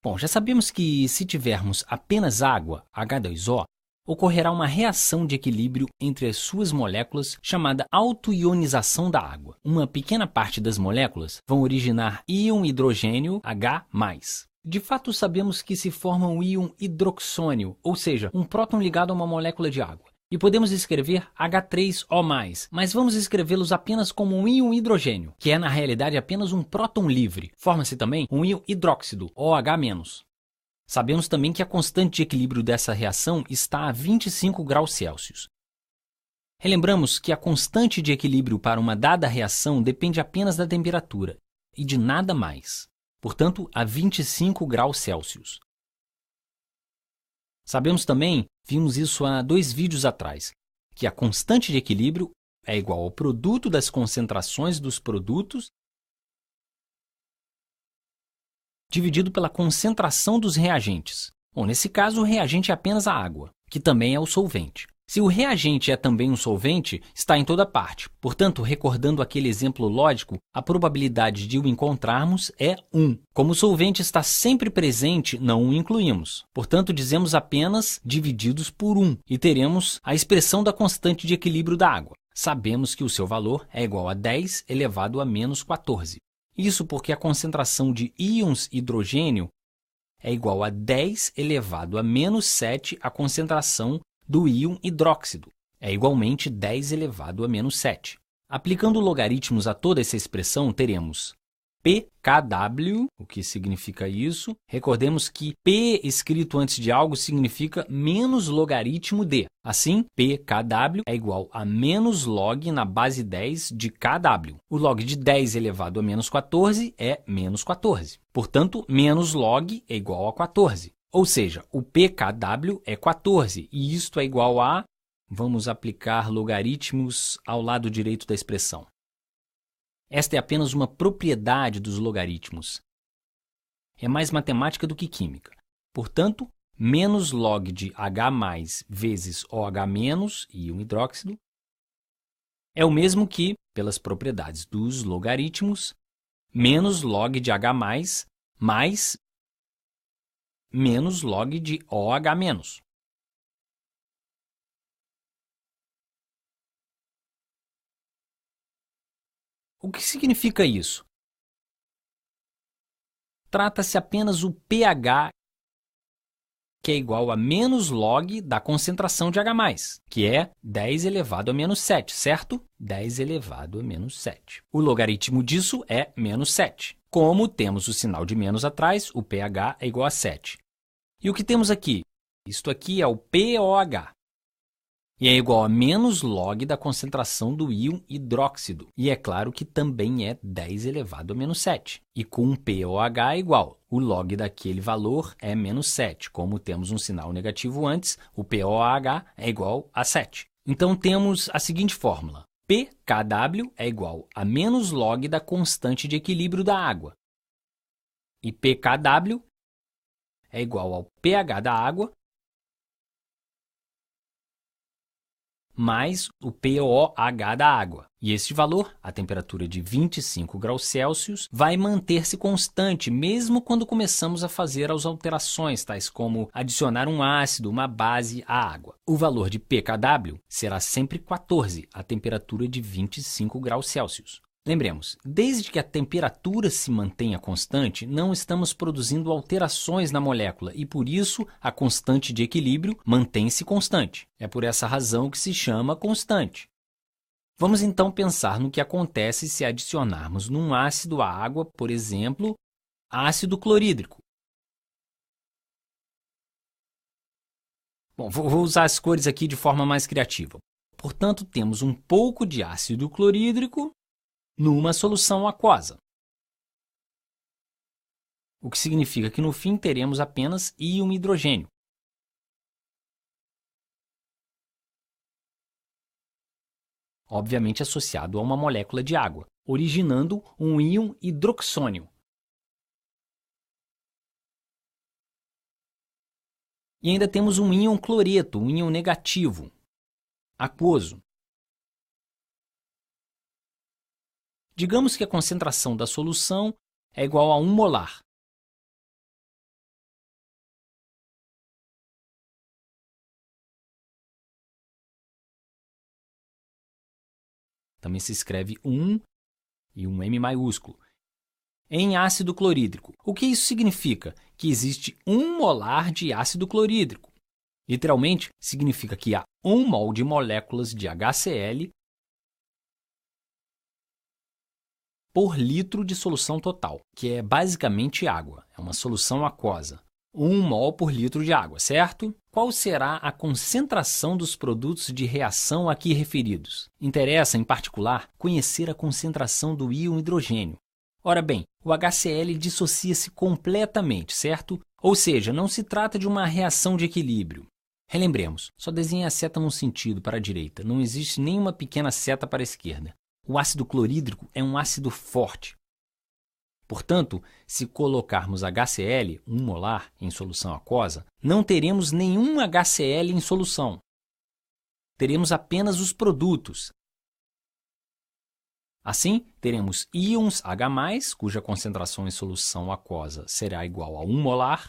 Bom, já sabemos que se tivermos apenas água, H2O, ocorrerá uma reação de equilíbrio entre as suas moléculas chamada autoionização da água. Uma pequena parte das moléculas vão originar íon hidrogênio H+. De fato, sabemos que se forma um íon hidroxônio, ou seja, um próton ligado a uma molécula de água. E podemos escrever H3O+, mas vamos escrevê-los apenas como um íon hidrogênio, que é na realidade apenas um próton livre. Forma-se também um íon hidróxido, OH-. Sabemos também que a constante de equilíbrio dessa reação está a 25 graus Celsius. Relembramos que a constante de equilíbrio para uma dada reação depende apenas da temperatura e de nada mais, portanto, a 25 graus Celsius. Sabemos também, vimos isso há 2 vídeos atrás, que a constante de equilíbrio é igual ao produto das concentrações dos produtos dividido pela concentração dos reagentes. Bom, nesse caso, o reagente é apenas a água, que também é o solvente. Se o reagente é também um solvente, está em toda parte. Portanto, recordando aquele exemplo lógico, a probabilidade de o encontrarmos é 1. Como o solvente está sempre presente, não o incluímos. Portanto, dizemos apenas divididos por 1 e teremos a expressão da constante de equilíbrio da água. Sabemos que o seu valor é igual a 10 elevado a menos 14. Isso porque a concentração de íons hidrogênio é igual a 10 elevado a menos 7 a concentração do íon hidróxido. É igualmente 10 elevado a menos 7. Aplicando logaritmos a toda essa expressão, teremos pKw, o que significa isso? Recordemos que P escrito antes de algo significa menos logaritmo de. Assim, pKw é igual a menos log na base 10 de kW. O log de 10 elevado a menos 14 é menos 14. Portanto, menos log é igual a 14. Ou seja, o pKw é 14 e isto é igual a... Vamos aplicar logaritmos ao lado direito da expressão. Esta é apenas uma propriedade dos logaritmos. É mais matemática do que química. Portanto, menos log de H+ vezes OH- íon hidróxido é o mesmo que, pelas propriedades dos logaritmos, menos log de H+ mais menos log de OH-. O que significa isso? Trata-se apenas o pH, que é igual a menos log da concentração de H+, que é 10 elevado a menos 7, certo? 10 elevado a menos 7. O logaritmo disso é menos 7. Como temos o sinal de menos atrás, o pH é igual a 7. E o que temos aqui? Isto aqui é o POH. E é igual a menos log da concentração do íon hidróxido. E é claro que também é 10 elevado a menos 7. E com POH é igual. O log daquele valor é menos 7. Como temos um sinal negativo antes, o POH é igual a 7. Então temos a seguinte fórmula. pKw é igual a menos log da constante de equilíbrio da água. E pKw é igual ao pH da água mais o POH da água. E este valor, a temperatura de 25 graus Celsius, vai manter-se constante mesmo quando começamos a fazer as alterações, tais como adicionar um ácido, uma base à água. O valor de pKw será sempre 14, a temperatura de 25 graus Celsius. Lembremos, desde que a temperatura se mantenha constante, não estamos produzindo alterações na molécula e, por isso, a constante de equilíbrio mantém-se constante. É por essa razão que se chama constante. Vamos então pensar no que acontece se adicionarmos num ácido à água, por exemplo, ácido clorídrico. Bom, vou usar as cores aqui de forma mais criativa. Portanto, temos um pouco de ácido clorídrico numa solução aquosa. O que significa que no fim teremos apenas íon hidrogênio. Obviamente associado a uma molécula de água, originando um íon hidroxônio. E ainda temos um íon cloreto, um íon negativo, aquoso. Digamos que a concentração da solução é igual a 1 molar. também se escreve 1 e um M maiúsculo, em ácido clorídrico. O que isso significa? Que existe 1 molar de ácido clorídrico. Literalmente, significa que há 1 mol de moléculas de HCl por litro de solução total, que é basicamente água, é uma solução aquosa. 1 mol por litro de água, certo? Qual será a concentração dos produtos de reação aqui referidos? Interessa, em particular, conhecer a concentração do íon hidrogênio. Ora bem, o HCl dissocia-se completamente, certo? Ou seja, não se trata de uma reação de equilíbrio. Relembremos, só desenhe a seta num sentido para a direita, não existe nenhuma pequena seta para a esquerda. O ácido clorídrico é um ácido forte. Portanto, se colocarmos HCl, 1 molar, em solução aquosa, não teremos nenhum HCl em solução. Teremos apenas os produtos. Assim, teremos íons H+, cuja concentração em solução aquosa será igual a 1 molar,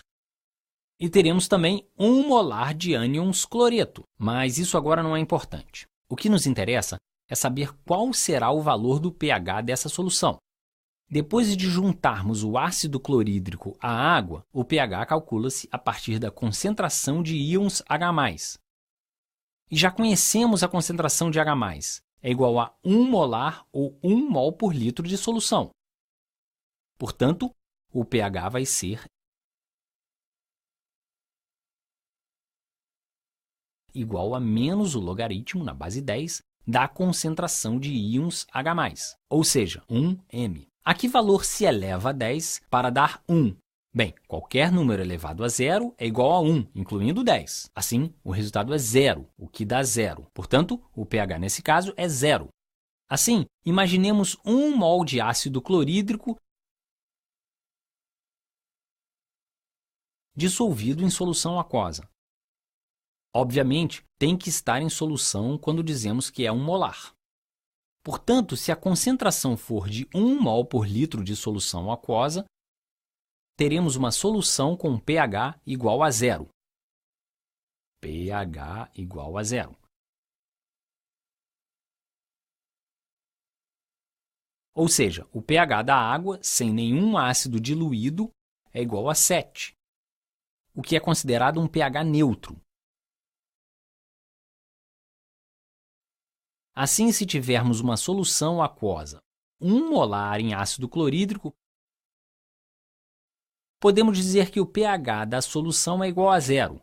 e teremos também 1 molar de ânions cloreto, mas isso agora não é importante. O que nos interessa é saber qual será o valor do pH dessa solução. Depois de juntarmos o ácido clorídrico à água, o pH calcula-se a partir da concentração de íons H+. E já conhecemos a concentração de H+, é igual a 1 molar ou 1 mol por litro de solução. Portanto, o pH vai ser igual a menos o logaritmo na base 10 da concentração de íons H+, ou seja, 1m. A que valor se eleva a 10 para dar 1? Bem, qualquer número elevado a 0 é igual a 1, incluindo 10. Assim, o resultado é 0, o que dá 0. Portanto, o pH nesse caso é 0. Assim, imaginemos 1 mol de ácido clorídrico dissolvido em solução aquosa. Obviamente, tem que estar em solução quando dizemos que é 1 molar. Portanto, se a concentração for de 1 mol por litro de solução aquosa, teremos uma solução com pH igual a 0. pH igual a 0. Ou seja, o pH da água, sem nenhum ácido diluído, é igual a 7, o que é considerado um pH neutro. Assim, se tivermos uma solução aquosa 1 molar em ácido clorídrico, podemos dizer que o pH da solução é igual a 0.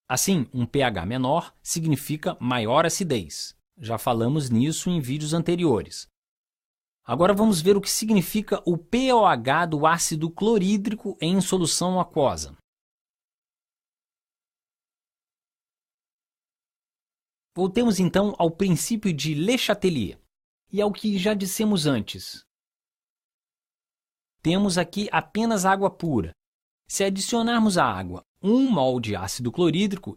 Assim, um pH menor significa maior acidez. Já falamos nisso em vídeos anteriores. Agora vamos ver o que significa o pOH do ácido clorídrico em solução aquosa. Voltemos então ao princípio de Le Chatelier e ao que já dissemos antes. Temos aqui apenas água pura. Se adicionarmos à água 1 mol de ácido clorídrico,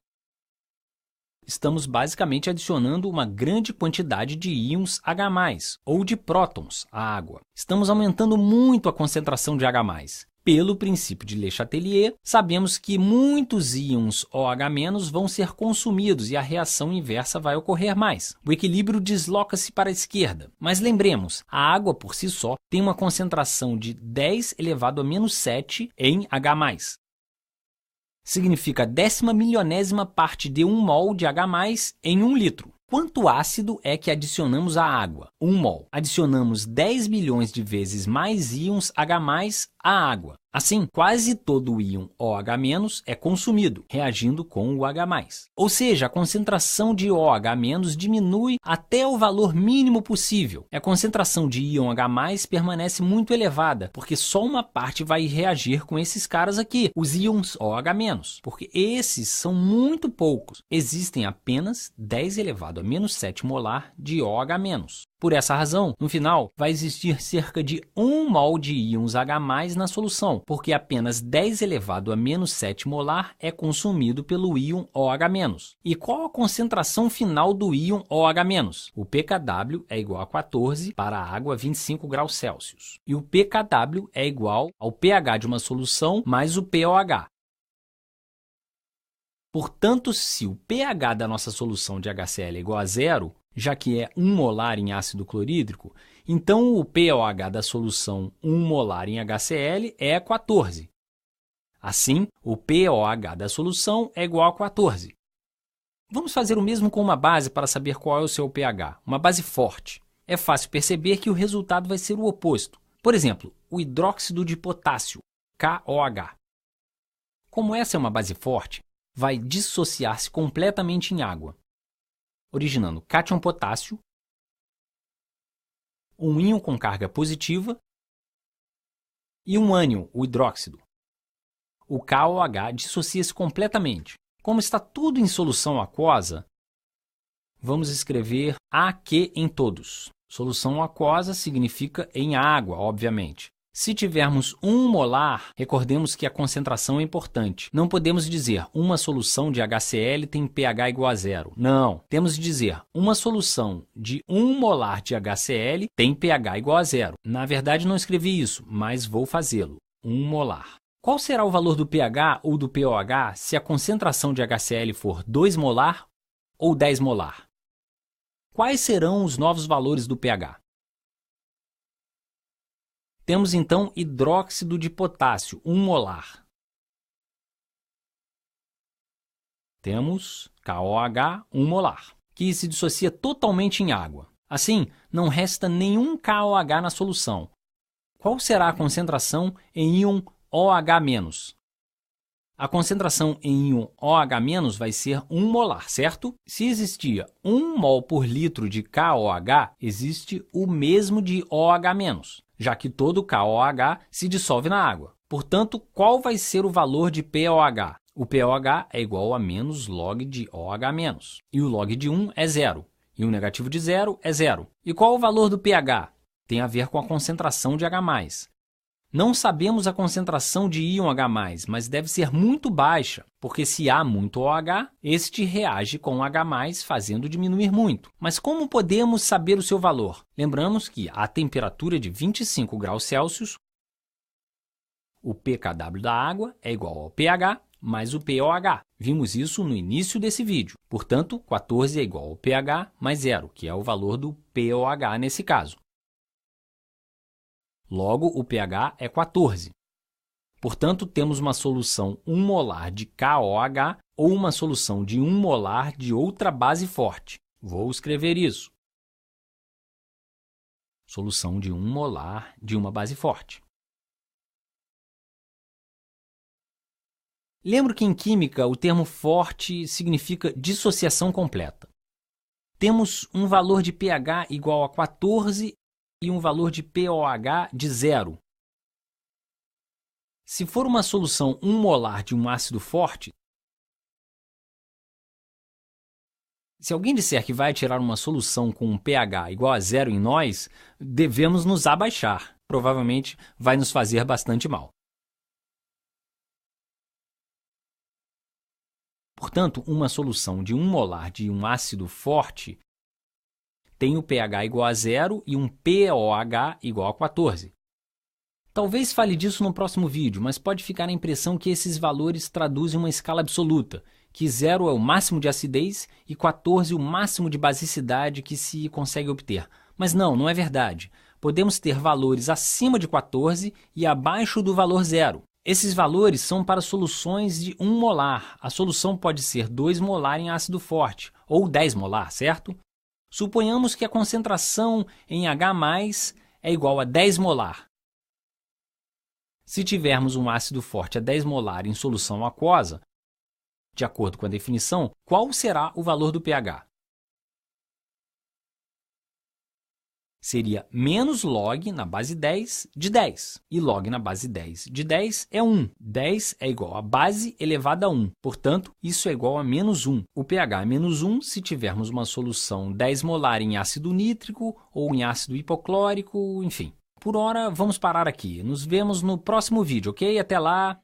estamos basicamente adicionando uma grande quantidade de íons H+, ou de prótons, à água. Estamos aumentando muito a concentração de H+. Pelo princípio de Le Chatelier, sabemos que muitos íons OH- vão ser consumidos e a reação inversa vai ocorrer mais. O equilíbrio desloca-se para a esquerda. Mas lembremos, a água por si só tem uma concentração de 10 elevado a menos 7 em H+. Significa 10ª parte de 1 mol de H+ em 1 litro. Quanto ácido é que adicionamos à água? 1 mol. Adicionamos 10 milhões de vezes mais íons H+ à água. Assim, quase todo o íon OH- é consumido, reagindo com o H+. Ou seja, a concentração de OH- diminui até o valor mínimo possível. A concentração de íon H+ permanece muito elevada, porque só uma parte vai reagir com esses caras aqui, os íons OH-, porque esses são muito poucos. Existem apenas 10 elevado a menos 7 molar de OH-. Por essa razão, no final, vai existir cerca de 1 mol de íons H+ na solução, porque apenas 10 elevado a menos 7 molar é consumido pelo íon OH-. E qual a concentração final do íon OH-? O pKw é igual a 14 para a água a 25 graus Celsius. E o pKw é igual ao pH de uma solução mais o pOH. Portanto, se o pH da nossa solução de HCl é igual a zero, já que é 1 molar em ácido clorídrico, então o pOH da solução 1 molar em HCl é 14. Assim, o pOH da solução é igual a 14. Vamos fazer o mesmo com uma base para saber qual é o seu pH, uma base forte. É fácil perceber que o resultado vai ser o oposto. Por exemplo, o hidróxido de potássio, KOH. Como essa é uma base forte, vai dissociar-se completamente em água, originando cátion potássio, um íon com carga positiva e um ânion, o hidróxido. O KOH dissocia-se completamente. Como está tudo em solução aquosa, vamos escrever AQ em todos. Solução aquosa significa em água, obviamente. Se tivermos 1 molar, recordemos que a concentração é importante. Não podemos dizer uma solução de HCl tem pH igual a zero. Não, temos de dizer uma solução de 1 molar de HCl tem pH igual a zero. Na verdade, não escrevi isso, mas vou fazê-lo. 1 molar. Qual será o valor do pH ou do pOH se a concentração de HCl for 2 molar ou 10 molar? Quais serão os novos valores do pH? Temos então hidróxido de potássio, 1 molar. Temos KOH, 1 molar, que se dissocia totalmente em água. Assim, não resta nenhum KOH na solução. Qual será a concentração em íon OH-? A concentração em íon OH- vai ser 1 molar, certo? Se existia 1 mol por litro de KOH, existe o mesmo de OH-, já que todo KOH se dissolve na água. Portanto, qual vai ser o valor de pOH? O pOH é igual a menos log de OH-. E o log de 1 é zero. E o negativo de zero é zero. E qual o valor do pH? Tem a ver com a concentração de H+. Não sabemos a concentração de íon H+, mas deve ser muito baixa, porque se há muito OH, este reage com H+, fazendo diminuir muito. Mas como podemos saber o seu valor? Lembramos que a temperatura de 25 graus Celsius, o pKw da água é igual ao pH mais o pOH. Vimos isso no início desse vídeo. Portanto, 14 é igual ao pH mais zero, que é o valor do pOH nesse caso. Logo, o pH é 14. Portanto, temos uma solução 1 molar de KOH ou uma solução de 1 molar de outra base forte. Vou escrever isso. Solução de 1 molar de uma base forte. Lembro que em química o termo forte significa dissociação completa. Temos um valor de pH igual a 14 e um valor de pOH de zero. Se for uma solução 1 molar de um ácido forte, se alguém disser que vai tirar uma solução com um pH igual a zero em nós, devemos nos abaixar. Provavelmente vai nos fazer bastante mal. Portanto, uma solução de 1 molar de um ácido forte tem o pH igual a zero e um pOH igual a 14. Talvez fale disso no próximo vídeo, mas pode ficar a impressão que esses valores traduzem uma escala absoluta, que 0 é o máximo de acidez e 14 o máximo de basicidade que se consegue obter. Mas não é verdade. Podemos ter valores acima de 14 e abaixo do valor zero. Esses valores são para soluções de 1 molar. A solução pode ser 2 molar em ácido forte, ou 10 molar, certo? Suponhamos que a concentração em H+ é igual a 10 molar. Se tivermos um ácido forte a 10 molar em solução aquosa, de acordo com a definição, qual será o valor do pH? Seria menos log na base 10 de 10. E log na base 10 de 10 é 1. 10 é igual a base elevada a 1. Portanto, isso é igual a menos 1. O pH é menos 1 se tivermos uma solução 10 molar em ácido nítrico ou em ácido hipoclórico, enfim. Por hora, vamos parar aqui. Nos vemos no próximo vídeo, ok? Até lá!